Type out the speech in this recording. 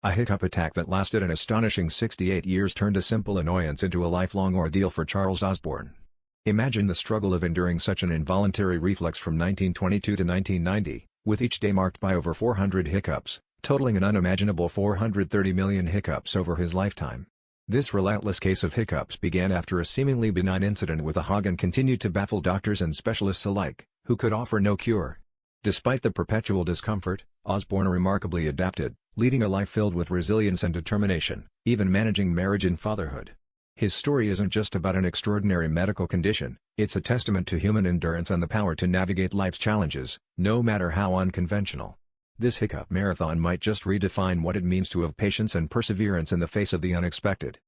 A hiccup attack that lasted an astonishing 68 years turned a simple annoyance into a lifelong ordeal for Charles Osborne. Imagine the struggle of enduring such an involuntary reflex from 1922 to 1990, with each day marked by over 400 hiccups, totaling an unimaginable 430 million hiccups over his lifetime. This relentless case of hiccups began after a seemingly benign incident with a hog and continued to baffle doctors and specialists alike, who could offer no cure. Despite the perpetual discomfort, Osborne remarkably adapted, leading a life filled with resilience and determination, even managing marriage and fatherhood. His story isn't just about an extraordinary medical condition, it's a testament to human endurance and the power to navigate life's challenges, no matter how unconventional. This hiccup marathon might just redefine what it means to have patience and perseverance in the face of the unexpected.